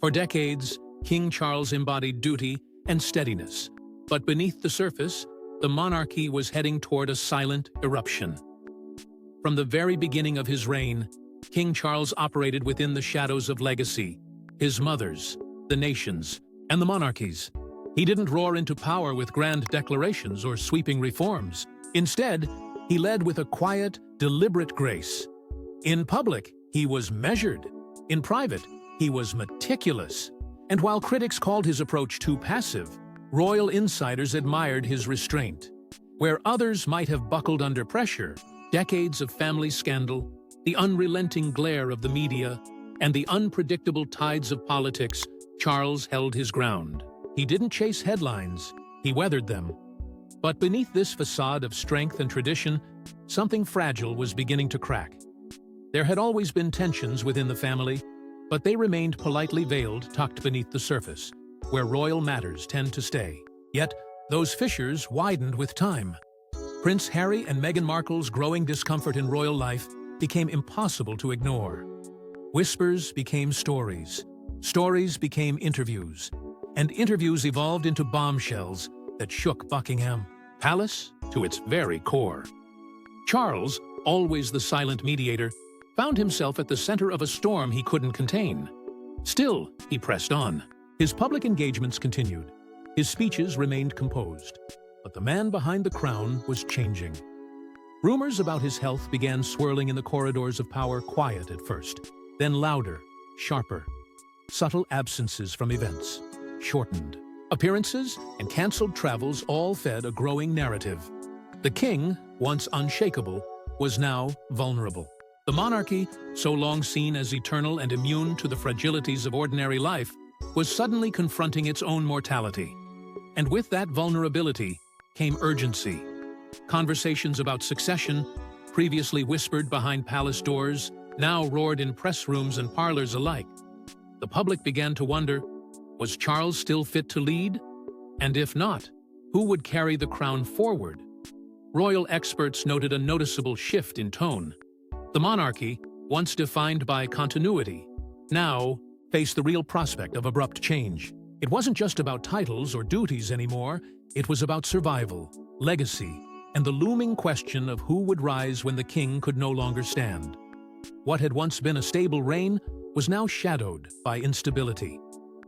For decades, King Charles embodied duty and steadiness, but beneath the surface, the monarchy was heading toward a silent eruption. From the very beginning of his reign, King Charles operated within the shadows of legacy, his mother's, the nation's, and the monarchy's. He didn't roar into power with grand declarations or sweeping reforms. Instead, he led with a quiet, deliberate grace. In public, he was measured. In private, he was meticulous. And while critics called his approach too passive, royal insiders admired his restraint. Where others might have buckled under pressure, decades of family scandal, the unrelenting glare of the media, and the unpredictable tides of politics, Charles held his ground. He didn't chase headlines, he weathered them. But beneath this facade of strength and tradition, something fragile was beginning to crack. There had always been tensions within the family, but they remained politely veiled, tucked beneath the surface, where royal matters tend to stay. Yet, those fissures widened with time. Prince Harry and Meghan Markle's growing discomfort in royal life became impossible to ignore. Whispers became stories, stories became interviews, and interviews evolved into bombshells that shook Buckingham Palace to its very core. Charles, always the silent mediator, found himself at the center of a storm he couldn't contain. Still, he pressed on. His public engagements continued. His speeches remained composed. But the man behind the crown was changing. Rumors about his health began swirling in the corridors of power, quiet at first, then louder, sharper. Subtle absences from events, shortened. Appearances and cancelled travels all fed a growing narrative. The king, once unshakable, was now vulnerable. The monarchy, so long seen as eternal and immune to the fragilities of ordinary life, was suddenly confronting its own mortality. And with that vulnerability came urgency. Conversations about succession, previously whispered behind palace doors, now roared in press rooms and parlors alike. The public began to wonder, was Charles still fit to lead? And if not, who would carry the crown forward? Royal experts noted a noticeable shift in tone. The monarchy, once defined by continuity, now faced the real prospect of abrupt change. It wasn't just about titles or duties anymore, it was about survival, legacy, and the looming question of who would rise when the king could no longer stand. What had once been a stable reign was now shadowed by instability.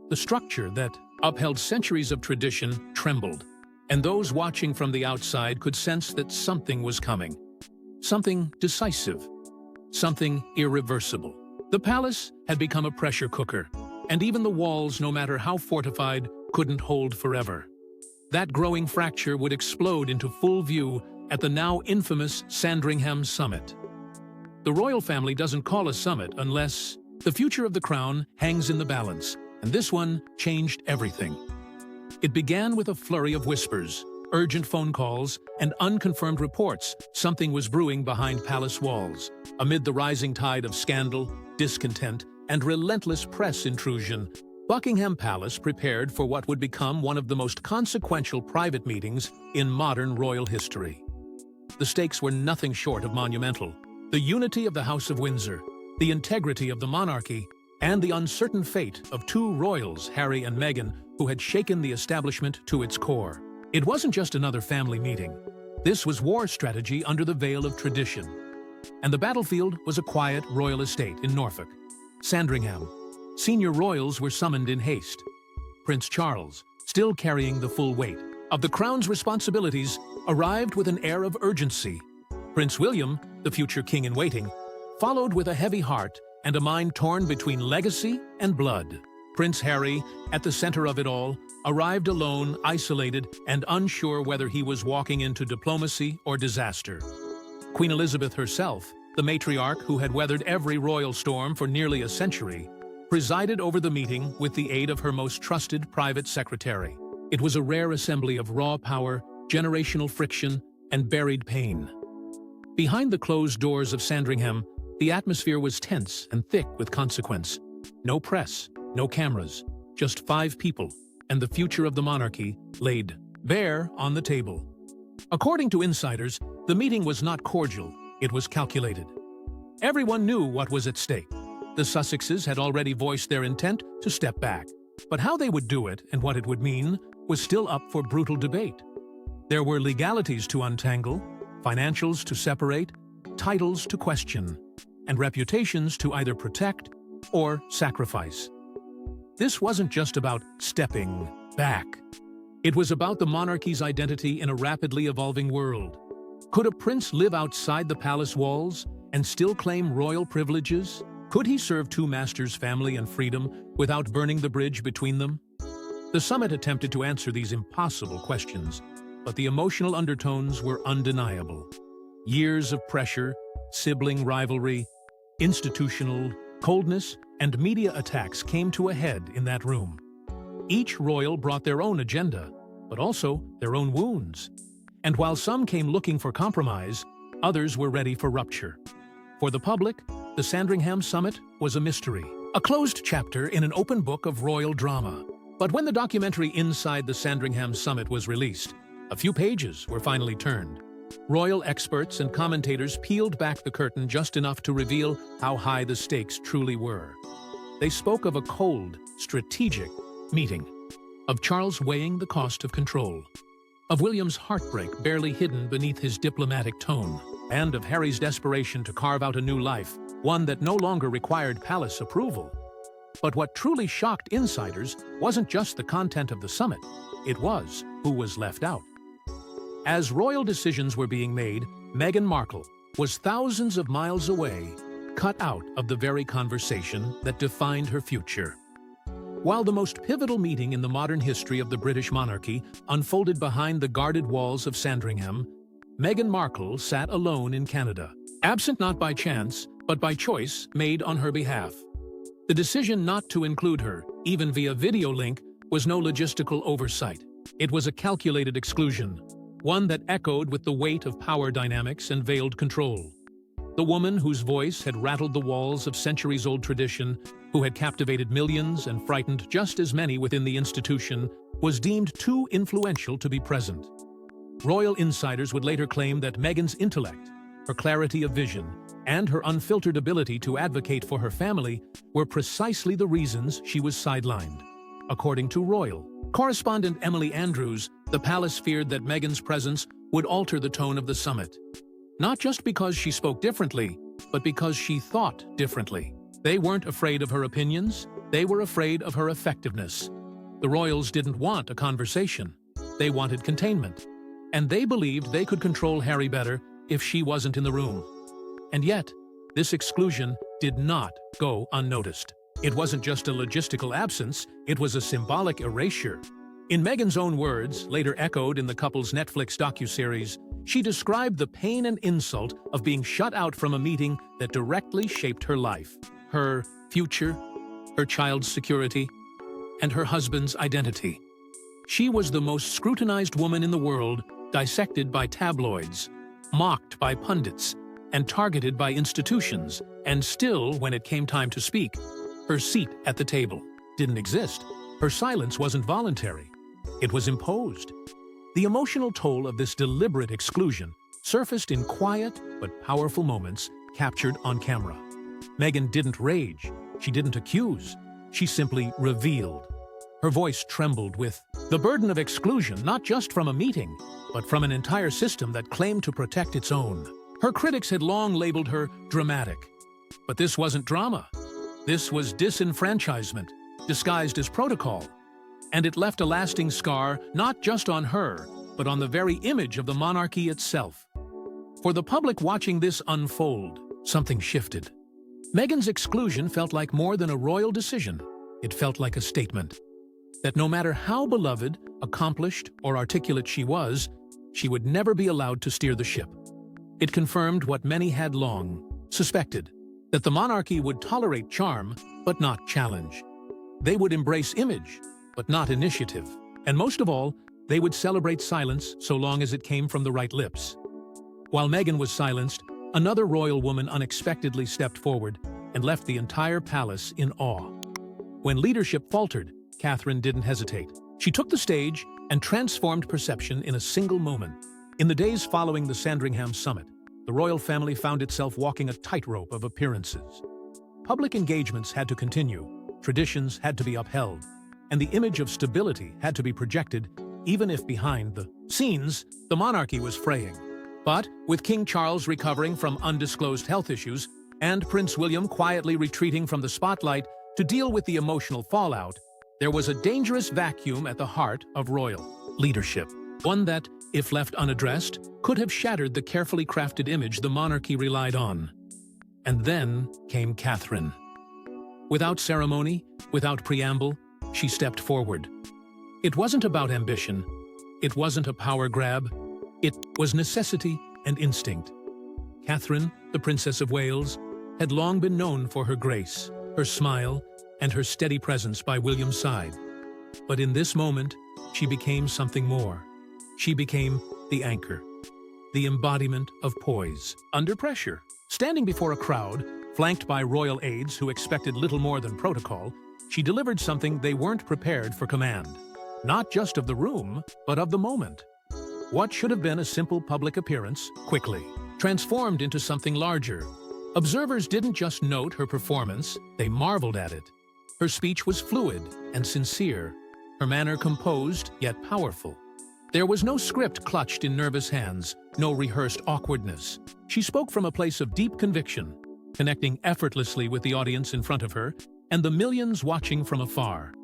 The structure that upheld centuries of tradition trembled, and those watching from the outside could sense that something was coming. Something decisive. Something irreversible. The palace had become a pressure cooker, and even the walls, no matter how fortified, couldn't hold forever. That growing fracture would explode into full view at the now infamous Sandringham Summit. The royal family doesn't call a summit unless the future of the crown hangs in the balance, and this one changed everything. It began with a flurry of whispers, urgent phone calls, and unconfirmed reports something was brewing behind palace walls. Amid the rising tide of scandal, discontent, and relentless press intrusion, Buckingham Palace prepared for what would become one of the most consequential private meetings in modern royal history. The stakes were nothing short of monumental. The unity of the House of Windsor, the integrity of the monarchy, and the uncertain fate of two royals, Harry and Meghan, who had shaken the establishment to its core. It wasn't just another family meeting. This was war strategy under the veil of tradition. And the battlefield was a quiet royal estate in Norfolk, Sandringham. Senior royals were summoned in haste. Prince Charles, still carrying the full weight of the crown's responsibilities, arrived with an air of urgency. Prince William, the future king-in-waiting, followed with a heavy heart and a mind torn between legacy and blood. Prince Harry, at the center of it all, arrived alone, isolated, and unsure whether he was walking into diplomacy or disaster. Queen Elizabeth herself, the matriarch who had weathered every royal storm for nearly a century, presided over the meeting with the aid of her most trusted private secretary. It was a rare assembly of raw power, generational friction, and buried pain. Behind the closed doors of Sandringham, the atmosphere was tense and thick with consequence. No press, no cameras, just 5 people, and the future of the monarchy laid bare on the table. According to insiders, the meeting was not cordial, it was calculated. Everyone knew what was at stake. The Sussexes had already voiced their intent to step back, but how they would do it and what it would mean was still up for brutal debate. There were legalities to untangle, financials to separate, titles to question, and reputations to either protect or sacrifice. This wasn't just about stepping back. It was about the monarchy's identity in a rapidly evolving world. Could a prince live outside the palace walls and still claim royal privileges? Could he serve two masters, family and freedom, without burning the bridge between them? The summit attempted to answer these impossible questions, but the emotional undertones were undeniable. Years of pressure, sibling rivalry, institutional coldness, and media attacks came to a head in that room. Each royal brought their own agenda, but also their own wounds. And while some came looking for compromise, others were ready for rupture. For the public, the Sandringham Summit was a mystery, a closed chapter in an open book of royal drama. But when the documentary Inside the Sandringham Summit was released, a few pages were finally turned. Royal experts and commentators peeled back the curtain just enough to reveal how high the stakes truly were. They spoke of a cold, strategic meeting, of Charles weighing the cost of control, of William's heartbreak barely hidden beneath his diplomatic tone, and of Harry's desperation to carve out a new life, one that no longer required palace approval. But what truly shocked insiders wasn't just the content of the summit, it was who was left out. As royal decisions were being made, Meghan Markle was thousands of miles away, cut out of the very conversation that defined her future. While the most pivotal meeting in the modern history of the British monarchy unfolded behind the guarded walls of Sandringham, Meghan Markle sat alone in Canada, absent not by chance, but by choice made on her behalf. The decision not to include her, even via video link, was no logistical oversight. It was a calculated exclusion, one that echoed with the weight of power dynamics and veiled control. The woman whose voice had rattled the walls of centuries-old tradition, who had captivated millions and frightened just as many within the institution, was deemed too influential to be present. Royal insiders would later claim that Meghan's intellect, her clarity of vision, and her unfiltered ability to advocate for her family were precisely the reasons she was sidelined. According to Royal correspondent Emily Andrews, the palace feared that Meghan's presence would alter the tone of the summit. Not just because she spoke differently, but because she thought differently. They weren't afraid of her opinions, they were afraid of her effectiveness. The royals didn't want a conversation. They wanted containment. And they believed they could control Harry better if she wasn't in the room. And yet, this exclusion did not go unnoticed. It wasn't just a logistical absence, it was a symbolic erasure. In Meghan's own words, later echoed in the couple's Netflix docuseries, she described the pain and insult of being shut out from a meeting that directly shaped her life, her future, her child's security, and her husband's identity. She was the most scrutinized woman in the world, dissected by tabloids, mocked by pundits, and targeted by institutions, and still, when it came time to speak, her seat at the table didn't exist. Her silence wasn't voluntary. It was imposed. The emotional toll of this deliberate exclusion surfaced in quiet but powerful moments captured on camera. Meghan didn't rage. She didn't accuse. She simply revealed. Her voice trembled with the burden of exclusion, not just from a meeting, but from an entire system that claimed to protect its own. Her critics had long labeled her dramatic. But this wasn't drama. This was disenfranchisement, disguised as protocol. And it left a lasting scar not just on her, but on the very image of the monarchy itself. For the public watching this unfold, something shifted. Meghan's exclusion felt like more than a royal decision. It felt like a statement that no matter how beloved, accomplished, or articulate she would never be allowed to steer the ship. It confirmed what many had long suspected, that the monarchy would tolerate charm, but not challenge. They would embrace image, but not initiative. And most of all, they would celebrate silence so long as it came from the right lips. While Meghan was silenced, another royal woman unexpectedly stepped forward and left the entire palace in awe. When leadership faltered, Catherine didn't hesitate. She took the stage and transformed perception in a single moment. In the days following the Sandringham Summit, the royal family found itself walking a tightrope of appearances. Public engagements had to continue, traditions had to be upheld, and the image of stability had to be projected, even if behind the scenes, the monarchy was fraying. But, with King Charles recovering from undisclosed health issues, and Prince William quietly retreating from the spotlight to deal with the emotional fallout, there was a dangerous vacuum at the heart of royal leadership. One that, if left unaddressed, could have shattered the carefully crafted image the monarchy relied on. And then came Catherine. Without ceremony, without preamble, she stepped forward. It wasn't about ambition. It wasn't a power grab. It was necessity and instinct. Catherine, the Princess of Wales, had long been known for her grace, her smile, and her steady presence by William's side. But in this moment, she became something more. She became the anchor, the embodiment of poise. Under pressure, standing before a crowd, flanked by royal aides who expected little more than protocol, she delivered something they weren't prepared for command. Not just of the room, but of the moment. What should have been a simple public appearance, quickly transformed into something larger. Observers didn't just note her performance, they marveled at it. Her speech was fluid and sincere, her manner composed yet powerful. There was no script clutched in nervous hands, no rehearsed awkwardness. She spoke from a place of deep conviction, connecting effortlessly with the audience in front of her and the millions watching from afar.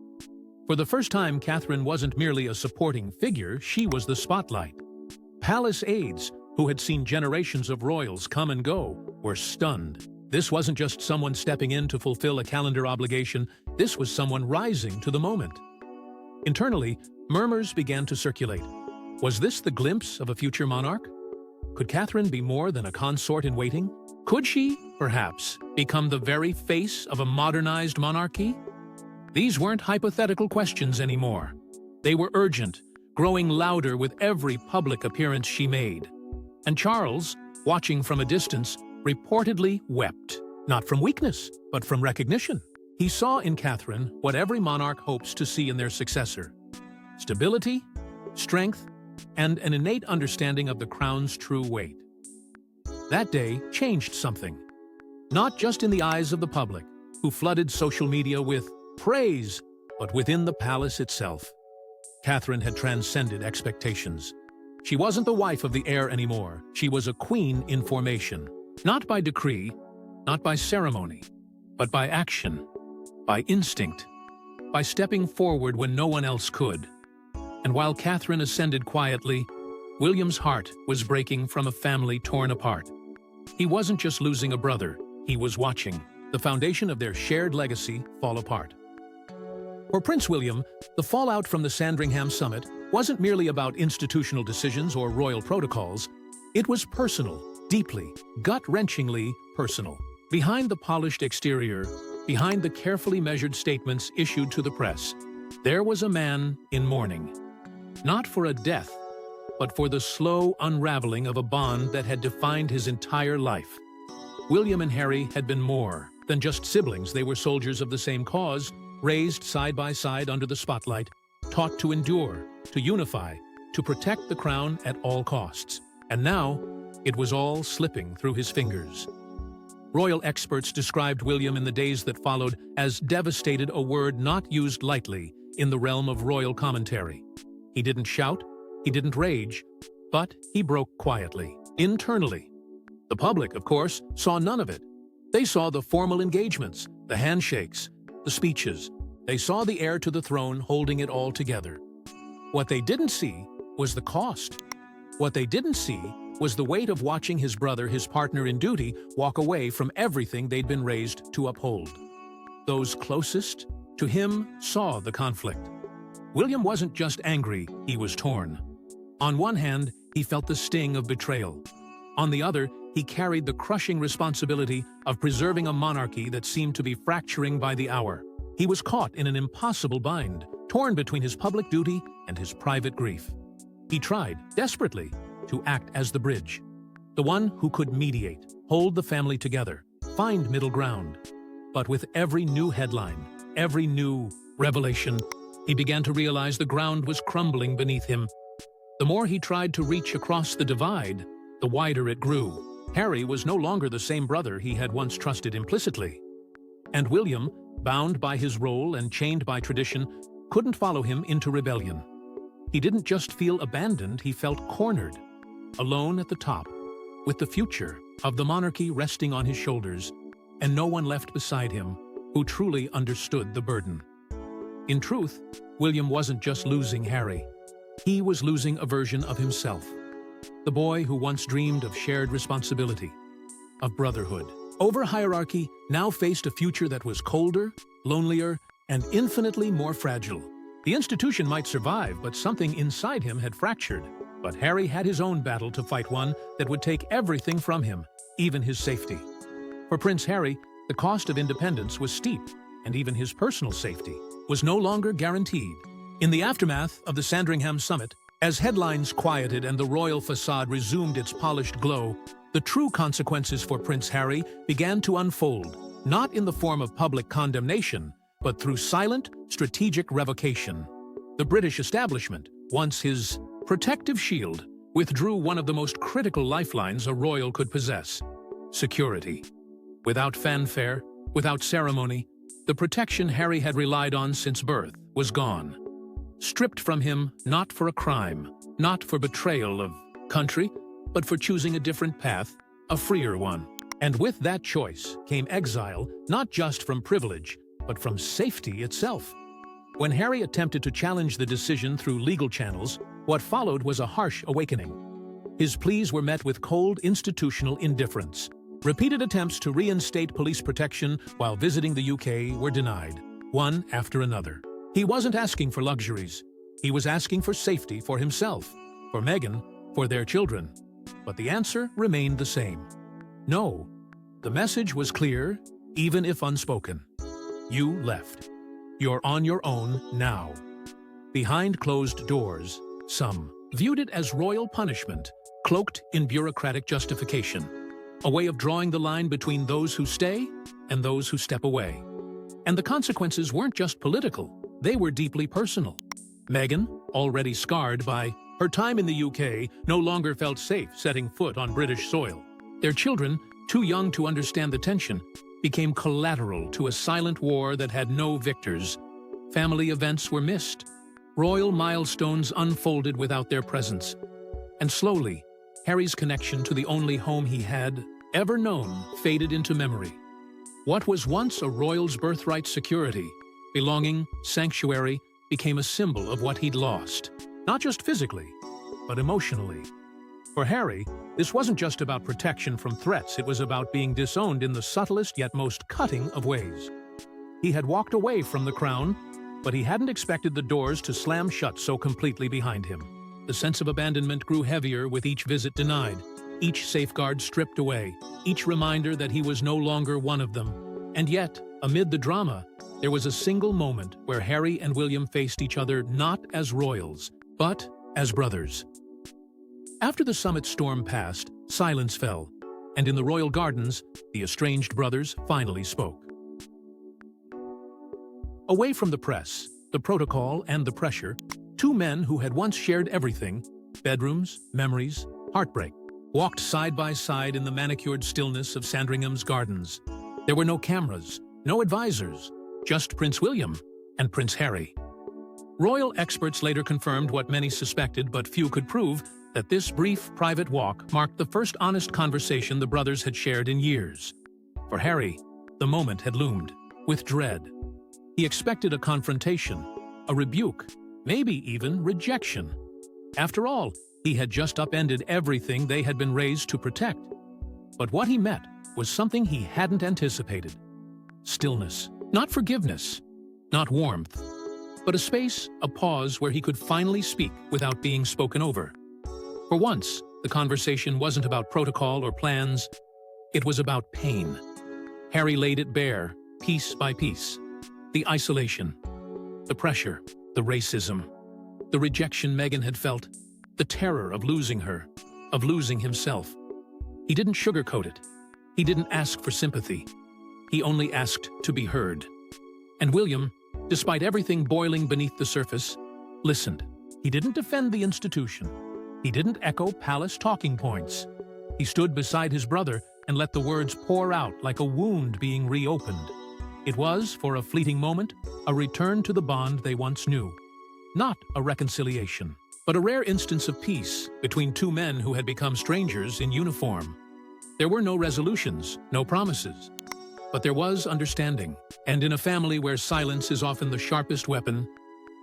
For the first time, Catherine wasn't merely a supporting figure, she was the spotlight. Palace aides, who had seen generations of royals come and go, were stunned. This wasn't just someone stepping in to fulfill a calendar obligation, this was someone rising to the moment. Internally, murmurs began to circulate. Was this the glimpse of a future monarch? Could Catherine be more than a consort in waiting? Could she, perhaps, become the very face of a modernized monarchy? These weren't hypothetical questions anymore. They were urgent, growing louder with every public appearance she made. And Charles, watching from a distance, reportedly wept, not from weakness, but from recognition. He saw in Catherine what every monarch hopes to see in their successor: stability, strength, and an innate understanding of the crown's true weight. That day changed something, not just in the eyes of the public, who flooded social media with praise, but within the palace itself. Catherine had transcended expectations. She wasn't the wife of the heir anymore. She was a queen in formation, not by decree, not by ceremony, but by action, by instinct, by stepping forward when no one else could. And while Catherine ascended quietly, William's heart was breaking from a family torn apart. He wasn't just losing a brother, he was watching the foundation of their shared legacy fall apart. For Prince William, the fallout from the Sandringham summit wasn't merely about institutional decisions or royal protocols. It was personal, deeply, gut-wrenchingly personal. Behind the polished exterior, behind the carefully measured statements issued to the press, there was a man in mourning. Not for a death, but for the slow unraveling of a bond that had defined his entire life. William and Harry had been more than just siblings. They were soldiers of the same cause, raised side by side under the spotlight, taught to endure, to unify, to protect the crown at all costs. And now, it was all slipping through his fingers. Royal experts described William in the days that followed as devastated, a word not used lightly in the realm of royal commentary. He didn't shout, he didn't rage, but he broke quietly, internally. The public, of course, saw none of it. They saw the formal engagements, the handshakes, the speeches. They saw the heir to the throne holding it all together. What they didn't see was the cost. What they didn't see was the weight of watching his brother, his partner in duty, walk away from everything they'd been raised to uphold. Those closest to him saw the conflict. William wasn't just angry, he was torn. On one hand, he felt the sting of betrayal. On the other, he carried the crushing responsibility of preserving a monarchy that seemed to be fracturing by the hour. He was caught in an impossible bind, torn between his public duty and his private grief. He tried, desperately, to act as the bridge, the one who could mediate, hold the family together, find middle ground. But with every new headline, every new revelation, he began to realize the ground was crumbling beneath him. The more he tried to reach across the divide, the wider it grew. Harry was no longer the same brother he had once trusted implicitly. And William, bound by his role and chained by tradition, couldn't follow him into rebellion. He didn't just feel abandoned, he felt cornered, alone at the top, with the future of the monarchy resting on his shoulders, and no one left beside him who truly understood the burden. In truth, William wasn't just losing Harry. He was losing a version of himself. The boy who once dreamed of shared responsibility, of brotherhood, over hierarchy, now faced a future that was colder, lonelier, and infinitely more fragile. The institution might survive, but something inside him had fractured. But Harry had his own battle to fight, one that would take everything from him, even his safety. For Prince Harry, the cost of independence was steep, and even his personal safety was no longer guaranteed. In the aftermath of the Sandringham summit, as headlines quieted and the royal facade resumed its polished glow, the true consequences for Prince Harry began to unfold, not in the form of public condemnation, but through silent, strategic revocation. The British establishment, once his protective shield, withdrew one of the most critical lifelines a royal could possess: security. Without fanfare, without ceremony, the protection Harry had relied on since birth was gone. Stripped from him not for a crime, not for betrayal of country, but for choosing a different path, a freer one. And with that choice came exile, not just from privilege, but from safety itself. When Harry attempted to challenge the decision through legal channels, what followed was a harsh awakening. His pleas were met with cold institutional indifference. Repeated attempts to reinstate police protection while visiting the UK were denied, one after another. He wasn't asking for luxuries. He was asking for safety for himself, for Meghan, for their children. But the answer remained the same. No. The message was clear, even if unspoken. You left. You're on your own now. Behind closed doors, some viewed it as royal punishment, cloaked in bureaucratic justification. A way of drawing the line between those who stay and those who step away. And the consequences weren't just political, they were deeply personal. Meghan, already scarred by her time in the UK, no longer felt safe setting foot on British soil. Their children, too young to understand the tension, became collateral to a silent war that had no victors. Family events were missed. Royal milestones unfolded without their presence. And slowly, Harry's connection to the only home he had ever known faded into memory. What was once a royal's birthright security, belonging, sanctuary, became a symbol of what he'd lost. Not just physically, but emotionally. For Harry, this wasn't just about protection from threats, it was about being disowned in the subtlest yet most cutting of ways. He had walked away from the crown, but he hadn't expected the doors to slam shut so completely behind him. The sense of abandonment grew heavier with each visit denied, each safeguard stripped away, each reminder that he was no longer one of them. And yet, amid the drama, there was a single moment where Harry and William faced each other not as royals, but as brothers. After the summit storm passed, silence fell, and in the royal gardens, the estranged brothers finally spoke. Away from the press, the protocol, and the pressure, two men who had once shared everything, bedrooms, memories, heartbreak, walked side by side in the manicured stillness of Sandringham's gardens. There were no cameras, no advisors, just Prince William and Prince Harry. Royal experts later confirmed what many suspected but few could prove, that this brief private walk marked the first honest conversation the brothers had shared in years. For Harry, the moment had loomed, with dread. He expected a confrontation, a rebuke, maybe even rejection. After all, he had just upended everything they had been raised to protect. But what he met was something he hadn't anticipated. Stillness. Not forgiveness, not warmth, but a space, a pause where he could finally speak without being spoken over. For once, the conversation wasn't about protocol or plans. It was about pain. Harry laid it bare, piece by piece. The isolation, the pressure, the racism, the rejection Meghan had felt, the terror of losing her, of losing himself. He didn't sugarcoat it. He didn't ask for sympathy. He only asked to be heard. And William, despite everything boiling beneath the surface, listened. He didn't defend the institution. He didn't echo palace talking points. He stood beside his brother and let the words pour out like a wound being reopened. It was, for a fleeting moment, a return to the bond they once knew. Not a reconciliation, but a rare instance of peace between two men who had become strangers in uniform. There were no resolutions, no promises, but there was understanding. And in a family where silence is often the sharpest weapon,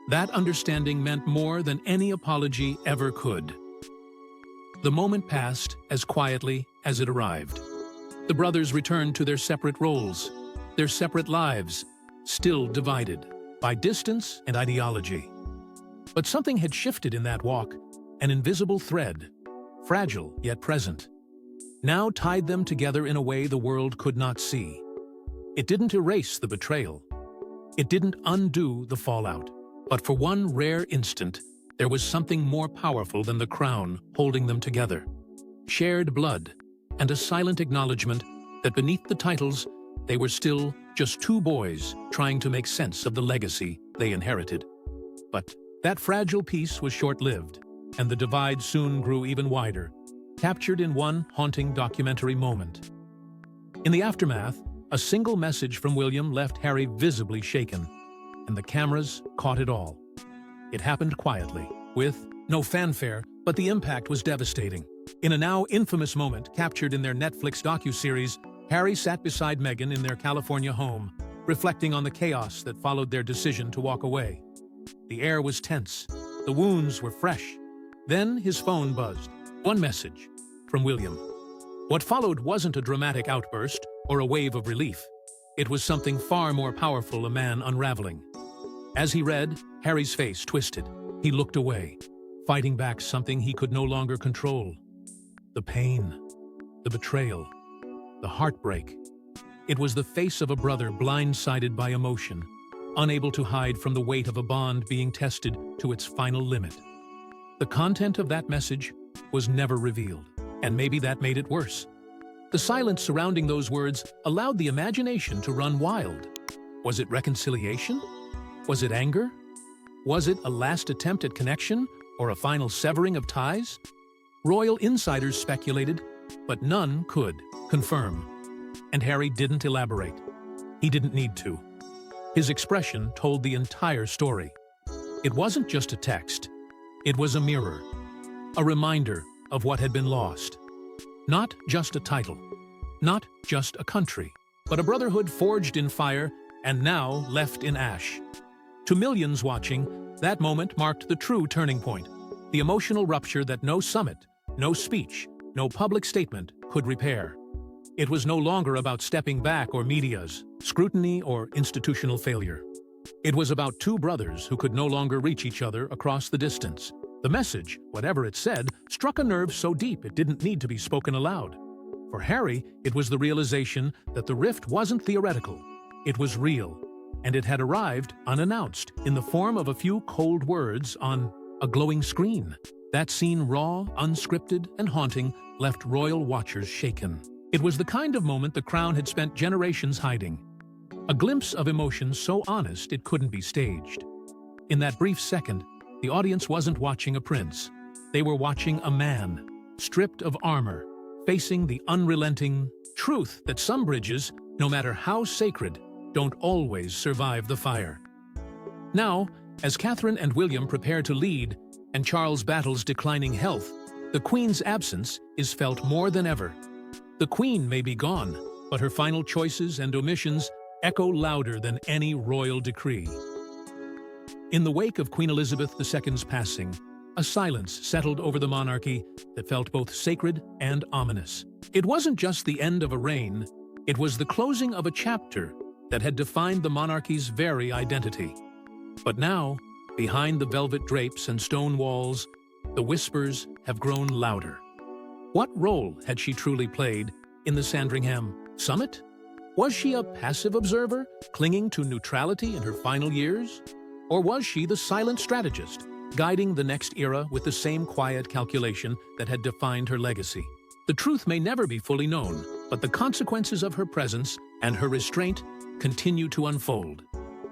that understanding meant more than any apology ever could. The moment passed as quietly as it arrived. The brothers returned to their separate roles, their separate lives, still divided by distance and ideology. But something had shifted in that walk, an invisible thread, fragile yet present, now tied them together in a way the world could not see. It didn't erase the betrayal. It didn't undo the fallout. But for one rare instant, there was something more powerful than the crown holding them together. Shared blood, and a silent acknowledgement that beneath the titles, they were still just two boys trying to make sense of the legacy they inherited. But that fragile peace was short-lived, and the divide soon grew even wider, captured in one haunting documentary moment. In the aftermath, a single message from William left Harry visibly shaken, and the cameras caught it all. It happened quietly, with no fanfare, but the impact was devastating. In a now infamous moment captured in their Netflix docuseries, Harry sat beside Meghan in their California home, reflecting on the chaos that followed their decision to walk away. The air was tense. The wounds were fresh. Then his phone buzzed. One message from William. What followed wasn't a dramatic outburst or a wave of relief. It was something far more powerful, a man unraveling. As he read, Harry's face twisted. He looked away, fighting back something he could no longer control. The pain, the betrayal, the heartbreak. It was the face of a brother blindsided by emotion, unable to hide from the weight of a bond being tested to its final limit. The content of that message was never revealed, and maybe that made it worse. The silence surrounding those words allowed the imagination to run wild. Was it reconciliation? Was it anger? Was it a last attempt at connection or a final severing of ties? Royal insiders speculated, but none could confirm. And Harry didn't elaborate. He didn't need to. His expression told the entire story. It wasn't just a text. It was a mirror, a reminder of what had been lost. Not just a title, not just a country, but a brotherhood forged in fire and now left in ash. To millions watching, that moment marked the true turning point, the emotional rupture that no summit, no speech, no public statement could repair. It was no longer about stepping back or media's scrutiny or institutional failure. It was about two brothers who could no longer reach each other across the distance. The message, whatever it said, struck a nerve so deep it didn't need to be spoken aloud. For Harry, it was the realization that the rift wasn't theoretical. It was real, and it had arrived unannounced in the form of a few cold words on a glowing screen. That scene, raw, unscripted, and haunting, left royal watchers shaken. It was the kind of moment the crown had spent generations hiding. A glimpse of emotion so honest it couldn't be staged. In that brief second, the audience wasn't watching a prince. They were watching a man, stripped of armor, facing the unrelenting truth that some bridges, no matter how sacred, don't always survive the fire. Now, as Catherine and William prepare to lead, and Charles battles declining health, the Queen's absence is felt more than ever. The Queen may be gone, but her final choices and omissions echo louder than any royal decree. In the wake of Queen Elizabeth II's passing, a silence settled over the monarchy that felt both sacred and ominous. It wasn't just the end of a reign, it was the closing of a chapter that had defined the monarchy's very identity. But now, behind the velvet drapes and stone walls, the whispers have grown louder. What role had she truly played in the Sandringham summit? Was she a passive observer, clinging to neutrality in her final years? Or was she the silent strategist, guiding the next era with the same quiet calculation that had defined her legacy? The truth may never be fully known, but the consequences of her presence and her restraint continue to unfold.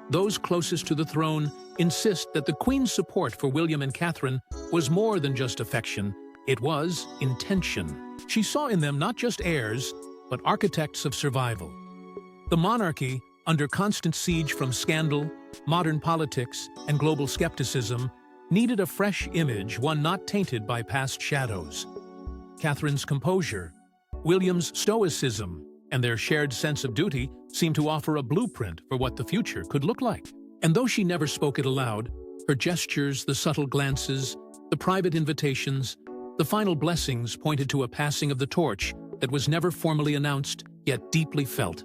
Those closest to the throne insist that the Queen's support for William and Catherine was more than just affection, it was intention. She saw in them not just heirs, but architects of survival. The monarchy, under constant siege from scandal, modern politics, and global skepticism, needed a fresh image, one not tainted by past shadows. Catherine's composure, William's stoicism, and their shared sense of duty seemed to offer a blueprint for what the future could look like. And though she never spoke it aloud, her gestures, the subtle glances, the private invitations, the final blessings pointed to a passing of the torch that was never formally announced, yet deeply felt.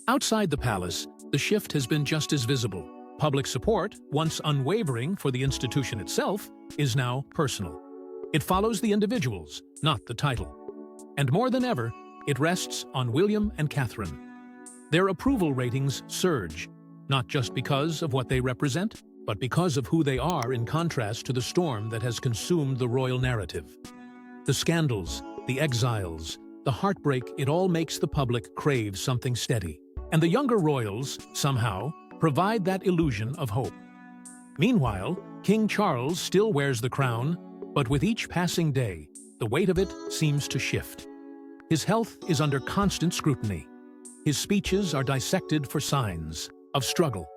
Outside the palace, the shift has been just as visible. Public support, once unwavering for the institution itself, is now personal. It follows the individuals, not the title. And more than ever, it rests on William and Catherine. Their approval ratings surge, not just because of what they represent, but because of who they are in contrast to the storm that has consumed the royal narrative. The scandals, the exiles, the heartbreak, it all makes the public crave something steady. And the younger royals, somehow, provide that illusion of hope. Meanwhile, King Charles still wears the crown, but with each passing day, the weight of it seems to shift. His health is under constant scrutiny. His speeches are dissected for signs of struggle.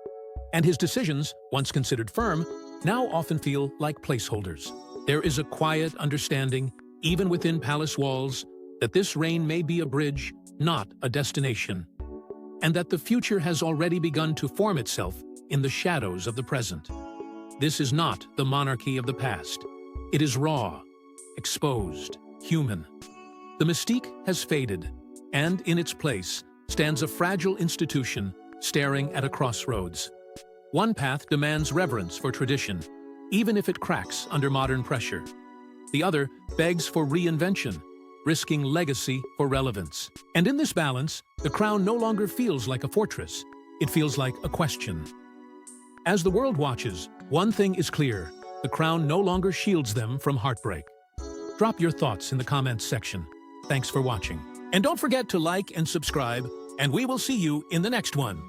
And his decisions, once considered firm, now often feel like placeholders. There is a quiet understanding, even within palace walls, that this reign may be a bridge, not a destination, and that the future has already begun to form itself in the shadows of the present. This is not the monarchy of the past. It is raw, exposed, human. The mystique has faded, and in its place stands a fragile institution staring at a crossroads. One path demands reverence for tradition, even if it cracks under modern pressure. The other begs for reinvention, risking legacy for relevance. And in this balance, the crown no longer feels like a fortress. It feels like a question. As the world watches, one thing is clear: the crown no longer shields them from heartbreak. Drop your thoughts in the comments section. Thanks for watching. And don't forget to like and subscribe, and we will see you in the next one.